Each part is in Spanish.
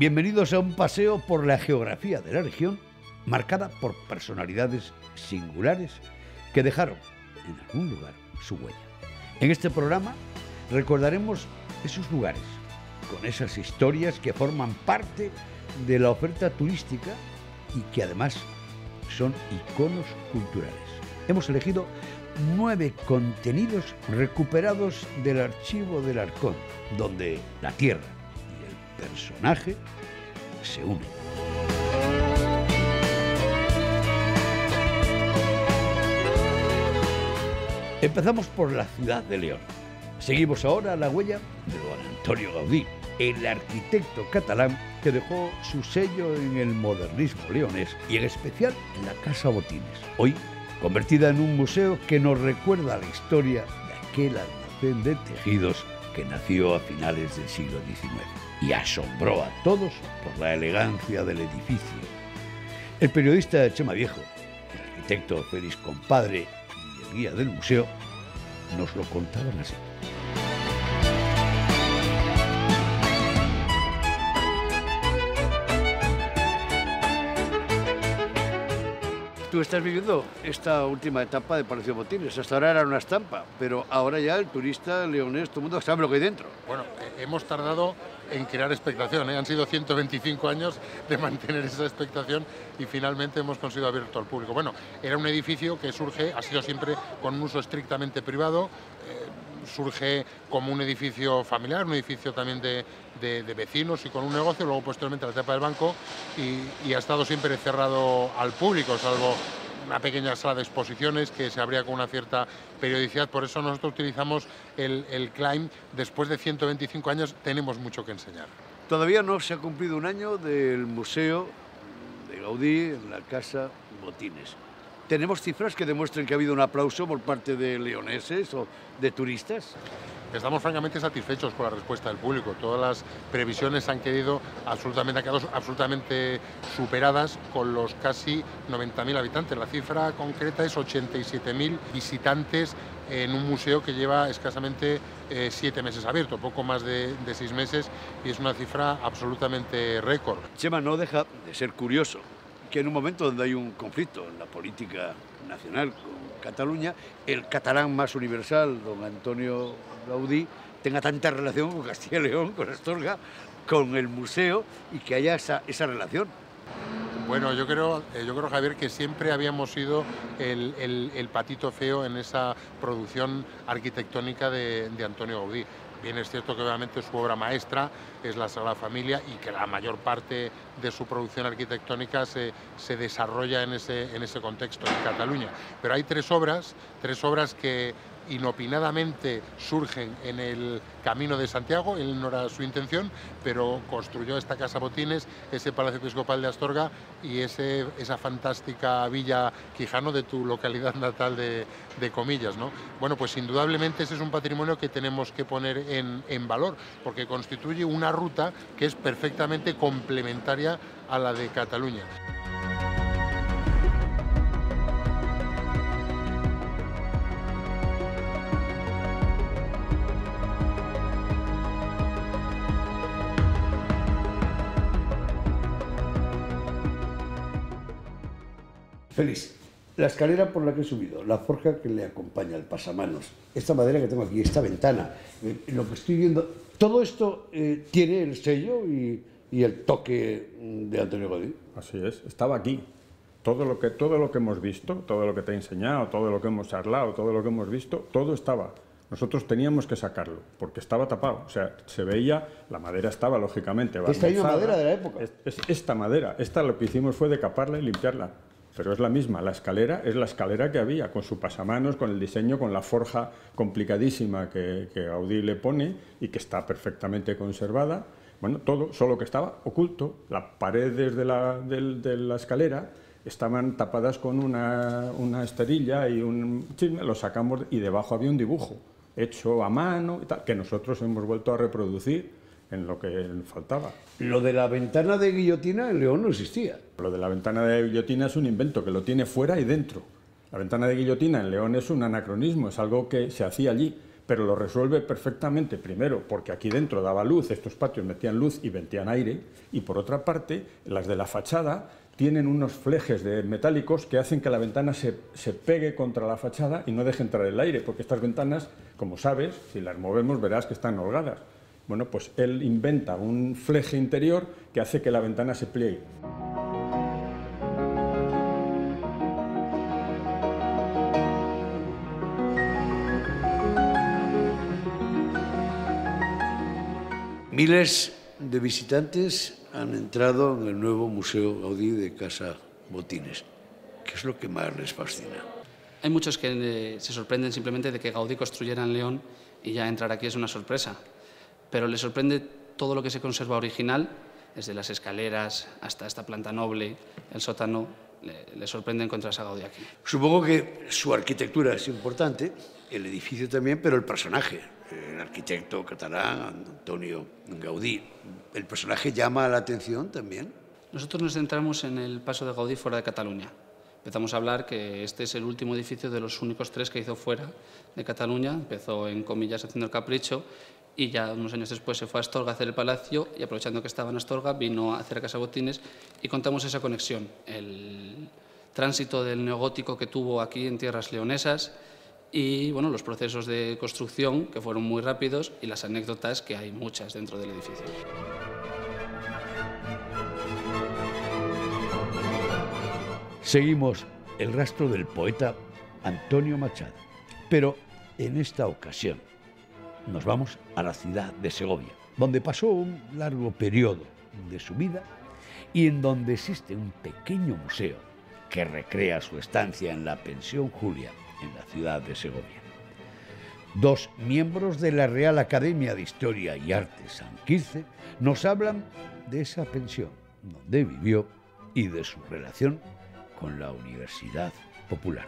Bienvenidos a un paseo por la geografía de la región, marcada por personalidades singulares que dejaron en algún lugar su huella. En este programa recordaremos esos lugares, con esas historias que forman parte de la oferta turística y que además son iconos culturales. Hemos elegido 9 contenidos recuperados del archivo del Arcón, donde la tierra y el personaje se unen. Empezamos por la ciudad de León. Seguimos ahora la huella de don Antonio Gaudí, el arquitecto catalán que dejó su sello en el modernismo leonés y en especial en la Casa Botines, hoy convertida en un museo que nos recuerda la historia de aquel almacén de tejidos que nació a finales del siglo XIX y asombró a todos por la elegancia del edificio. El periodista Chema Viejo, el arquitecto Félix Compadre y el guía del museo nos lo contaban así. Tú estás viviendo esta última etapa de Palacio Botines. Hasta ahora era una estampa, pero ahora ya el turista leonés, todo el mundo sabe lo que hay dentro. Bueno, hemos tardado en crear expectación, ¿eh? Han sido 125 años de mantener esa expectación y finalmente hemos conseguido abierto al público. Bueno, era un edificio que surge, ha sido siempre con un uso estrictamente privado, surge como un edificio familiar, un edificio también de vecinos y con un negocio, luego posteriormente la etapa del banco y ha estado siempre cerrado al público, salvo una pequeña sala de exposiciones que se abría con una cierta periodicidad. Por eso nosotros utilizamos el claim, después de 125 años tenemos mucho que enseñar. Todavía no se ha cumplido un año del Museo de Gaudí en la Casa Botines. ¿Tenemos cifras que demuestren que ha habido un aplauso por parte de leoneses o de turistas? Estamos francamente satisfechos con la respuesta del público. Todas las previsiones han quedado absolutamente superadas con los casi 90.000 habitantes. La cifra concreta es 87.000 visitantes en un museo que lleva escasamente 7 meses abierto, poco más de 6 meses, y es una cifra absolutamente récord. Chema, no deja de ser curioso que en un momento donde hay un conflicto en la política nacional con Cataluña, el catalán más universal, don Antonio Gaudí, tenga tanta relación con Castilla y León, con Astorga, con el museo y que haya esa relación. Bueno, yo creo, Javier, que siempre habíamos sido el patito feo en esa producción arquitectónica de Antonio Gaudí. Bien es cierto que obviamente su obra maestra es la Sagrada Familia y que la mayor parte de su producción arquitectónica se desarrolla en ese contexto, en Cataluña. Pero hay tres obras que inopinadamente surgen en el Camino de Santiago. Él no era su intención, pero construyó esta Casa Botines, ese Palacio Episcopal de Astorga y esa fantástica Villa Quijano de tu localidad natal de Comillas, ¿no? Bueno, pues indudablemente ese es un patrimonio que tenemos que poner en valor, porque constituye una ruta que es perfectamente complementaria a la de Cataluña. Félix, la escalera por la que he subido, la forja que le acompaña, el pasamanos, esta madera que tengo aquí, esta ventana, lo que estoy viendo, todo esto tiene el sello y el toque de Antonio Gaudí. Así es, estaba aquí. Todo lo que hemos visto, todo lo que te he enseñado, todo lo que hemos charlado, todo lo que hemos visto, todo estaba. Nosotros teníamos que sacarlo, porque estaba tapado. O sea, se veía, la madera estaba, lógicamente, barnizada. Esta misma madera de la época. Esta madera, lo que hicimos fue decaparla y limpiarla. Pero es la misma, la escalera es la escalera que había, con su pasamanos, con el diseño, con la forja complicadísima que Gaudí le pone y que está perfectamente conservada. Bueno, todo, solo que estaba oculto. Las paredes de la escalera estaban tapadas con una esterilla y un chisme, lo sacamos y debajo había un dibujo hecho a mano y tal, que nosotros hemos vuelto a reproducir en lo que faltaba. Lo de la ventana de guillotina en León no existía. Lo de la ventana de guillotina es un invento que lo tiene fuera y dentro. La ventana de guillotina en León es un anacronismo, es algo que se hacía allí, pero lo resuelve perfectamente, primero, porque aquí dentro daba luz, estos patios metían luz y metían aire, y por otra parte, las de la fachada tienen unos flejes metálicos que hacen que la ventana se pegue contra la fachada y no deje entrar el aire, porque estas ventanas, como sabes, si las movemos verás que están holgadas. Bueno, pues él inventa un fleje interior que hace que la ventana se pliegue. Miles de visitantes han entrado en el nuevo Museo Gaudí de Casa Botines. ¿Qué es lo que más les fascina? Hay muchos que se sorprenden simplemente de que Gaudí construyera en León y ya entrar aquí es una sorpresa. Pero les sorprende todo lo que se conserva original, desde las escaleras hasta esta planta noble, el sótano. Le sorprende encontrarse a Gaudí aquí. Supongo que su arquitectura es importante, el edificio también, pero el personaje, el arquitecto catalán Antonio Gaudí, ¿el personaje llama la atención también? Nosotros nos centramos en el paso de Gaudí fuera de Cataluña. Empezamos a hablar que este es el último edificio de los únicos 3 que hizo fuera de Cataluña. Empezó, en comillas, haciendo el capricho y ya unos años después se fue a Astorga a hacer el palacio y, aprovechando que estaba en Astorga, vino a hacer Casa Botines y contamos esa conexión, el tránsito del neogótico que tuvo aquí en tierras leonesas y bueno, los procesos de construcción que fueron muy rápidos y las anécdotas, que hay muchas dentro del edificio. Seguimos el rastro del poeta Antonio Machado, pero en esta ocasión nos vamos a la ciudad de Segovia, donde pasó un largo periodo de su vida y en donde existe un pequeño museo que recrea su estancia en la Pensión Julia, en la ciudad de Segovia. 2 miembros de la Real Academia de Historia y Artes San Quirce nos hablan de esa pensión donde vivió y de su relación con la Universidad Popular.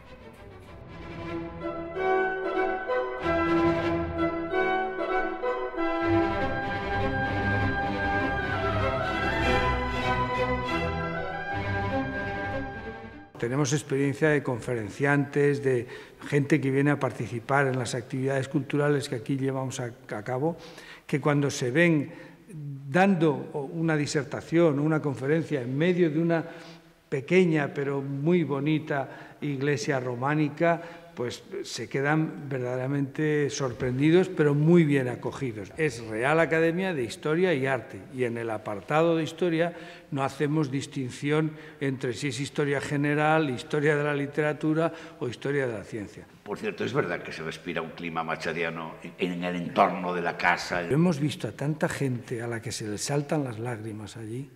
Tenemos experiencia de conferenciantes, de gente que viene a participar en las actividades culturales que aquí llevamos a cabo, que cuando se ven dando una disertación o una conferencia en medio de una pequeña pero muy bonita iglesia románica, pues se quedan verdaderamente sorprendidos, pero muy bien acogidos. Es Real Academia de Historia y Arte, y en el apartado de Historia no hacemos distinción entre si es Historia General, Historia de la Literatura o Historia de la Ciencia. Por cierto, ¿es verdad que se respira un clima machadiano en el entorno de la casa? Hemos visto a tanta gente a la que se le saltan las lágrimas allí,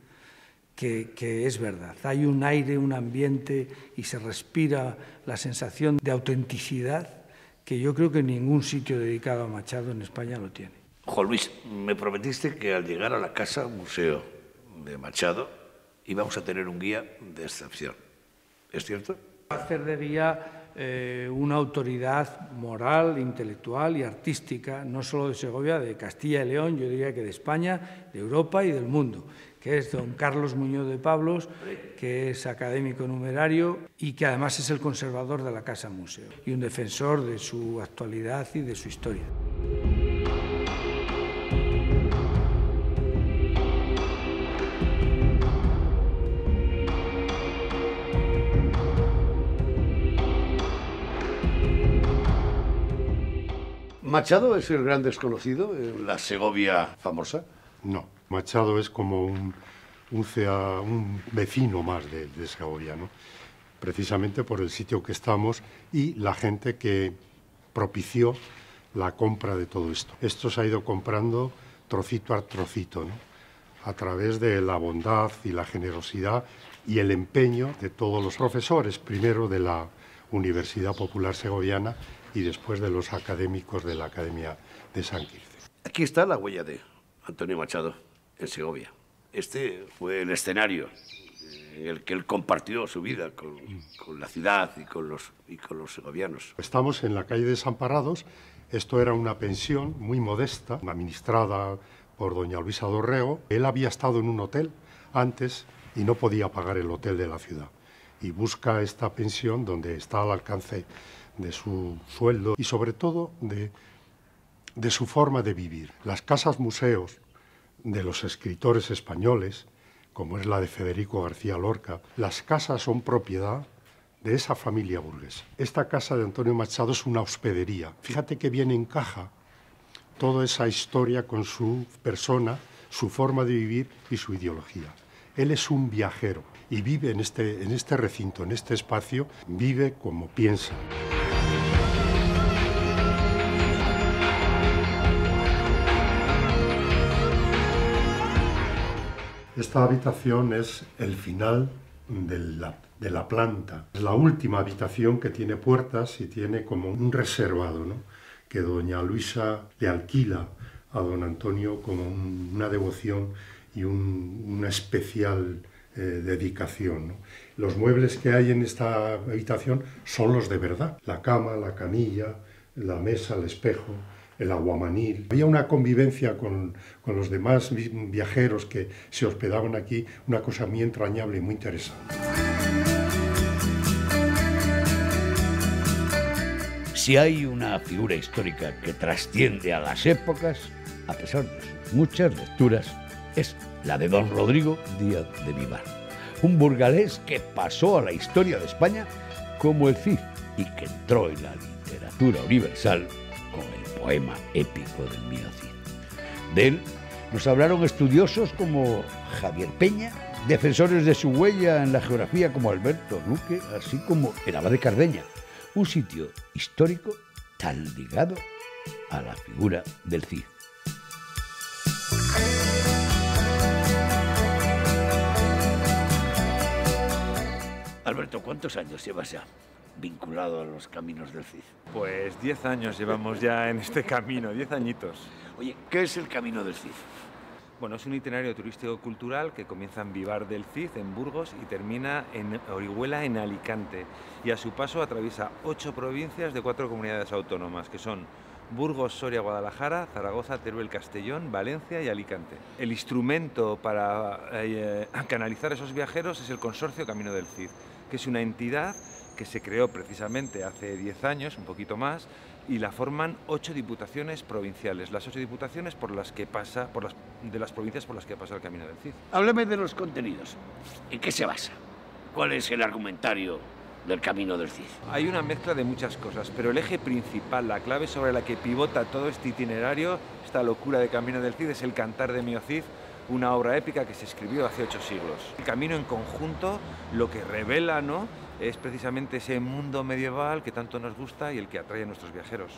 que es verdad. Hay un aire, un ambiente y se respira la sensación de autenticidad que yo creo que ningún sitio dedicado a Machado en España lo tiene. Juan Luis, me prometiste que al llegar a la casa museo de Machado íbamos a tener un guía de excepción. ¿Es cierto? Hacer de guía una autoridad moral, intelectual y artística, no solo de Segovia, de Castilla y León, yo diría que de España, de Europa y del mundo, que es don Carlos Muñoz de Pablos, que es académico numerario y que además es el conservador de la Casa Museo y un defensor de su actualidad y de su historia. ¿Machado es el gran desconocido en la Segovia famosa? No, Machado es como un vecino más de Segovia, ¿no? Precisamente por el sitio que estamos y la gente que propició la compra de todo esto. Esto se ha ido comprando trocito a trocito, ¿no? A través de la bondad y la generosidad y el empeño de todos los profesores, primero de la Universidad Popular Segoviana y después de los académicos de la Academia de San Quirce. Aquí está la huella de Antonio Machado en Segovia. Este fue el escenario en el que él compartió su vida con la ciudad y con los segovianos. Estamos en la calle de Desamparados. Esto era una pensión muy modesta, administrada por doña Luisa Dorrego. Él había estado en un hotel antes y no podía pagar el hotel de la ciudad. Y busca esta pensión donde está al alcance de su sueldo y sobre todo de de su forma de vivir. Las casas museos de los escritores españoles, como es la de Federico García Lorca, las casas son propiedad de esa familia burguesa. Esta casa de Antonio Machado es una hospedería. Fíjate que bien encaja toda esa historia con su persona, su forma de vivir y su ideología. Él es un viajero y vive en este recinto, en este espacio, vive como piensa. Esta habitación es el final de la planta. Es la última habitación que tiene puertas y tiene como un reservado, ¿no?, que doña Luisa le alquila a don Antonio como una devoción y una especial dedicación, ¿no? Los muebles que hay en esta habitación son los de verdad. La cama, la camilla, la mesa, el espejo, el aguamanil. Había una convivencia con los demás viajeros que se hospedaban aquí, una cosa muy entrañable y muy interesante. Si hay una figura histórica que trasciende a las épocas, a pesar de sus muchas lecturas, es la de don Rodrigo Díaz de Vivar, un burgalés que pasó a la historia de España como el Cid y que entró en la literatura universal con el poema épico del mío Cid. De él nos hablaron estudiosos como Javier Peña, defensores de su huella en la geografía como Alberto Luque, así como el Abad de Cardeña, un sitio histórico tan ligado a la figura del Cid. Alberto, ¿cuántos años llevas ya vinculado a los caminos del Cid? Pues 10 años llevamos ya en este camino, 10 añitos. Oye, ¿qué es el camino del Cid? Bueno, es un itinerario turístico-cultural que comienza en Vivar del Cid, en Burgos, y termina en Orihuela, en Alicante. Y a su paso atraviesa 8 provincias de 4 comunidades autónomas, que son Burgos, Soria, Guadalajara, Zaragoza, Teruel, Castellón, Valencia y Alicante. El instrumento para canalizar a esos viajeros es el Consorcio Camino del Cid, que es una entidad que se creó precisamente hace 10 años, un poquito más, y la forman 8 diputaciones provinciales, las 8 diputaciones de las provincias por las que pasa el Camino del Cid. Háblame de los contenidos. ¿En qué se basa? ¿Cuál es el argumentario del Camino del Cid? Hay una mezcla de muchas cosas, pero el eje principal, la clave sobre la que pivota todo este itinerario, esta locura de Camino del Cid, es el Cantar de Mío Cid, una obra épica que se escribió hace 8 siglos. El camino en conjunto lo que revela, ¿no?, es precisamente ese mundo medieval que tanto nos gusta y el que atrae a nuestros viajeros.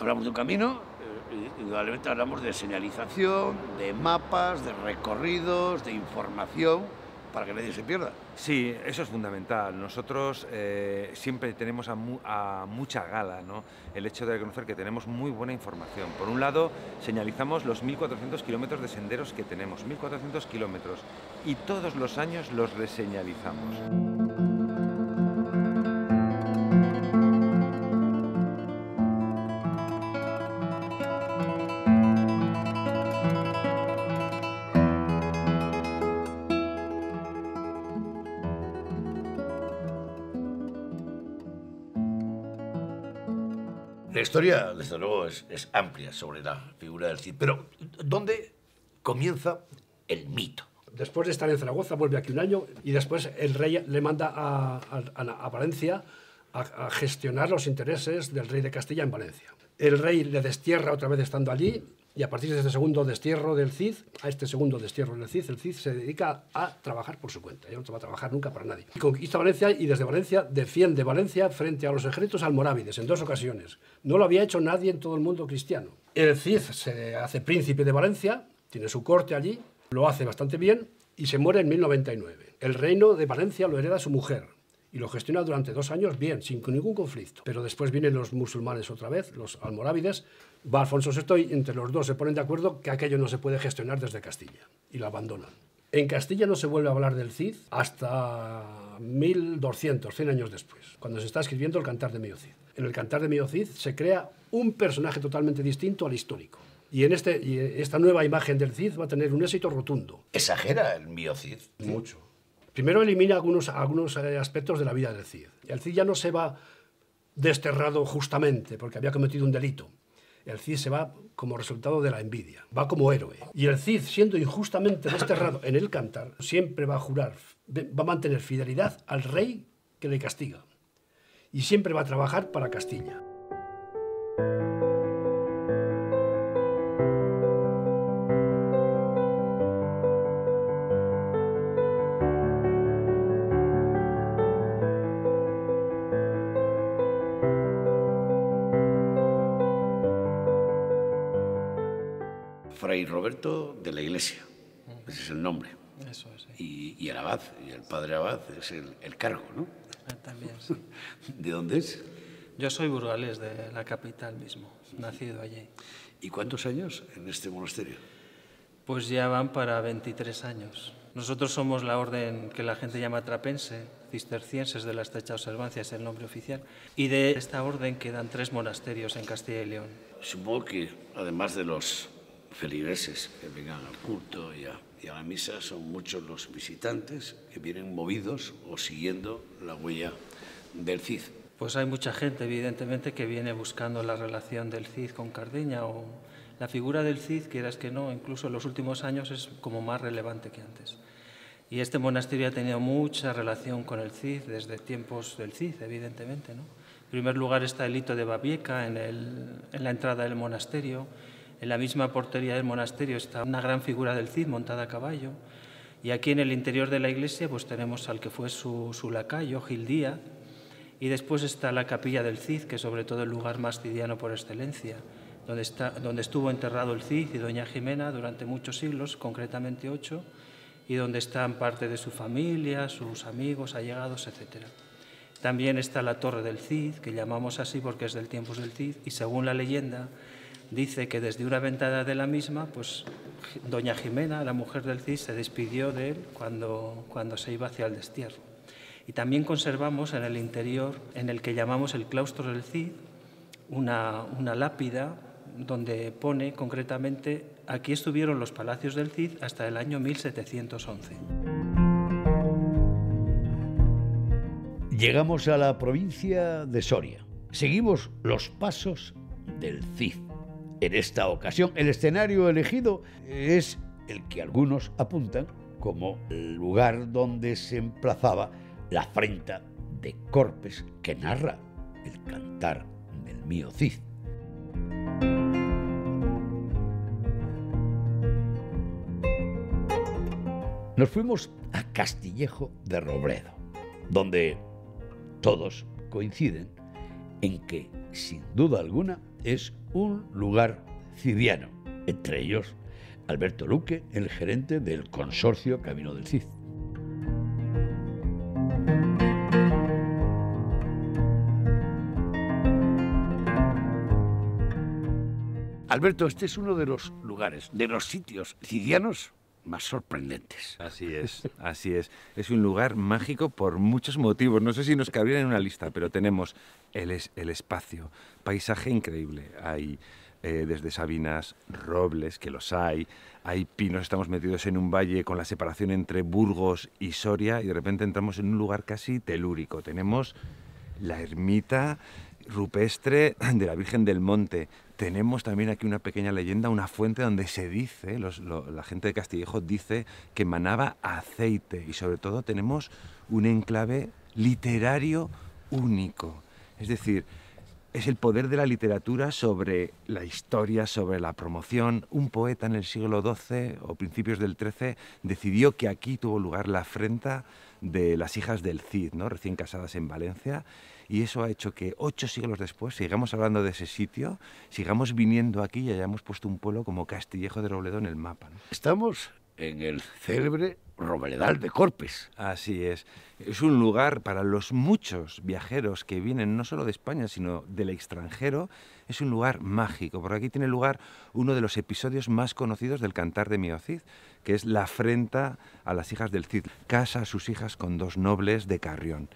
Hablamos de un camino, indudablemente hablamos de señalización, de mapas, de recorridos, de información, para que nadie se pierda. Sí, eso es fundamental. Nosotros siempre tenemos a mucha gala, ¿no?, el hecho de reconocer que tenemos muy buena información. Por un lado, señalizamos los 1.400 kilómetros de senderos que tenemos, 1.400 kilómetros, y todos los años los reseñalizamos. La historia, desde luego, es amplia sobre la figura del Cid, pero ¿dónde comienza el mito? Después de estar en Zaragoza, vuelve aquí un año y después el rey le manda a Valencia a gestionar los intereses del rey de Castilla en Valencia. El rey le destierra otra vez estando allí y a partir de este segundo destierro del Cid, el Cid se dedica a trabajar por su cuenta. Ya no va a trabajar nunca para nadie. Y conquista Valencia y desde Valencia defiende Valencia frente a los ejércitos almorávides en 2 ocasiones. No lo había hecho nadie en todo el mundo cristiano. El Cid se hace príncipe de Valencia, tiene su corte allí, lo hace bastante bien y se muere en 1099. El reino de Valencia lo hereda su mujer y lo gestiona durante 2 años bien, sin ningún conflicto. Pero después vienen los musulmanes otra vez, los almorávides, va Alfonso VI y entre los dos se ponen de acuerdo que aquello no se puede gestionar desde Castilla y lo abandonan. En Castilla no se vuelve a hablar del Cid hasta 1200, 100 años después, cuando se está escribiendo el Cantar de Mío Cid. En el Cantar de Mío Cid se crea un personaje totalmente distinto al histórico. Y esta nueva imagen del Cid va a tener un éxito rotundo. ¿Exagera el mío Cid? Mucho. Primero elimina algunos aspectos de la vida del Cid. El Cid ya no se va desterrado justamente porque había cometido un delito. el Cid se va como resultado de la envidia, va como héroe. Y el Cid, siendo injustamente desterrado en el Cantar, siempre va a jurar, va a mantener fidelidad al rey que le castiga. Y siempre va a trabajar para Castilla. Fray Roberto de la Iglesia, ese es el nombre. Eso es, sí. Y el abad, y el padre abad es el cargo, ¿no? También, sí. ¿De dónde es? Yo soy burgalés, de la capital mismo, nacido allí. ¿Y cuántos años en este monasterio? Pues ya van para 23 años. Nosotros somos la orden que la gente llama trapense, cistercienses de la estrecha observancia, es el nombre oficial. Y de esta orden quedan 3 monasterios en Castilla y León. Supongo que, además de los feligreses que vengan al culto y a la misa, son muchos los visitantes que vienen movidos o siguiendo la huella del Cid. Pues hay mucha gente, evidentemente, que viene buscando la relación del Cid con Cardeña, o la figura del Cid, quieras que no, incluso en los últimos años es como más relevante que antes. Y este monasterio ha tenido mucha relación con el Cid desde tiempos del Cid, evidentemente, ¿no? En primer lugar está el hito de Babieca en la entrada del monasterio. En la misma portería del monasterio está una gran figura del Cid montada a caballo. Y aquí en el interior de la iglesia pues tenemos al que fue su lacayo, Gil Díaz. Y después está la capilla del Cid, que es sobre todo el lugar más cidiano por excelencia, donde estuvo enterrado el Cid y doña Jimena durante muchos siglos, concretamente 8, y donde están parte de su familia, sus amigos, allegados, etc. También está la Torre del Cid, que llamamos así porque es del tiempo del Cid, y según la leyenda dice que desde una ventana de la misma, pues doña Jimena, la mujer del Cid, se despidió de él cuando se iba hacia el destierro. Y también conservamos en el interior, en el que llamamos el claustro del Cid, una lápida donde pone concretamente: aquí estuvieron los palacios del Cid hasta el año 1711. Llegamos a la provincia de Soria. Seguimos los pasos del Cid. En esta ocasión, el escenario elegido es el que algunos apuntan como el lugar donde se emplazaba la afrenta de Corpes que narra el Cantar del mío Cid. Nos fuimos a Castillejo de Robledo, donde todos coinciden en que, sin duda alguna, es un lugar cidiano. Entre ellos, Alberto Luque, el gerente del consorcio Camino del Cid. Alberto, este es uno de los lugares, de los sitios cidianos más sorprendentes. Así es, así es. Es un lugar mágico por muchos motivos. No sé si nos cabría en una lista, pero tenemos el espacio, paisaje increíble. Hay desde sabinas, robles, que los hay pinos, estamos metidos en un valle con la separación entre Burgos y Soria y de repente entramos en un lugar casi telúrico. Tenemos la ermita rupestre de la Virgen del Monte. Tenemos también aquí una pequeña leyenda, una fuente donde se dice, la gente de Castillejo dice que emanaba aceite, y sobre todo tenemos un enclave literario único. Es decir, es el poder de la literatura sobre la historia, sobre la promoción. Un poeta en el siglo XII o principios del XIII decidió que aquí tuvo lugar la afrenta de las hijas del Cid, ¿no?, recién casadas en Valencia, y eso ha hecho que 8 siglos después sigamos hablando de ese sitio, sigamos viniendo aquí y hayamos puesto un pueblo como Castillejo de Robledo en el mapa, ¿no? Estamos en el célebre Robledal de Corpes. Así es. Es un lugar para los muchos viajeros que vienen no solo de España, sino del extranjero. Es un lugar mágico, porque aquí tiene lugar uno de los episodios más conocidos del Cantar de mío Cid, que es la afrenta a las hijas del Cid. Casa a sus hijas con 2 nobles de Carrión.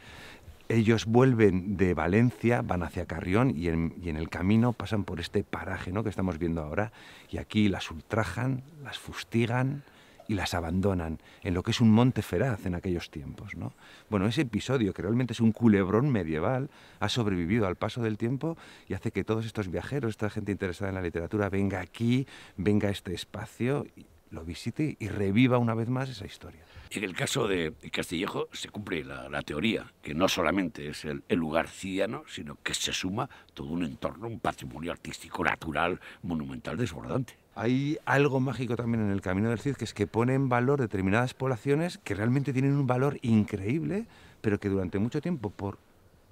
Ellos vuelven de Valencia, van hacia Carrión y en el camino pasan por este paraje, ¿no?, que estamos viendo ahora, y aquí las ultrajan, las fustigan y las abandonan en lo que es un monte feraz en aquellos tiempos, ¿no? Bueno, ese episodio, que realmente es un culebrón medieval, ha sobrevivido al paso del tiempo y hace que todos estos viajeros, esta gente interesada en la literatura, venga aquí, venga a este espacio, lo visite y reviva una vez más esa historia. En el caso de Castillejo se cumple la teoría, que no solamente es el lugar cidiano, sino que se suma todo un entorno, un patrimonio artístico, natural, monumental, desbordante. Hay algo mágico también en el Camino del Cid, que es que pone en valor determinadas poblaciones que realmente tienen un valor increíble, pero que durante mucho tiempo, por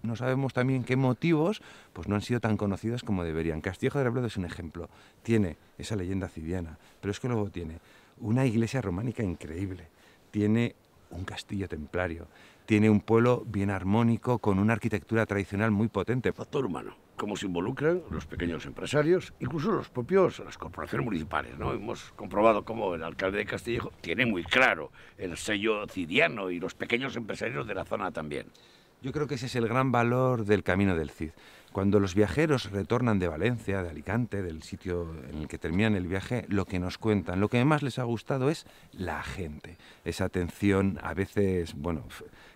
no sabemos también qué motivos, pues no han sido tan conocidas como deberían. Castillejo de Robledo es un ejemplo. Tiene esa leyenda cidiana, pero es que luego tiene una iglesia románica increíble, tiene un castillo templario, tiene un pueblo bien armónico con una arquitectura tradicional muy potente. Factor humano, cómo se involucran los pequeños empresarios, incluso las corporaciones municipales, ¿no? Hemos comprobado cómo el alcalde de Castillejo tiene muy claro el sello cidiano y los pequeños empresarios de la zona también. Yo creo que ese es el gran valor del Camino del Cid. Cuando los viajeros retornan de Valencia, de Alicante, del sitio en el que terminan el viaje, lo que nos cuentan, lo que más les ha gustado es la gente. Esa atención a veces, bueno,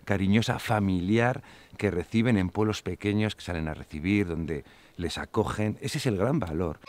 cariñosa, familiar, que reciben en pueblos pequeños, que salen a recibir, donde les acogen. Ese es el gran valor.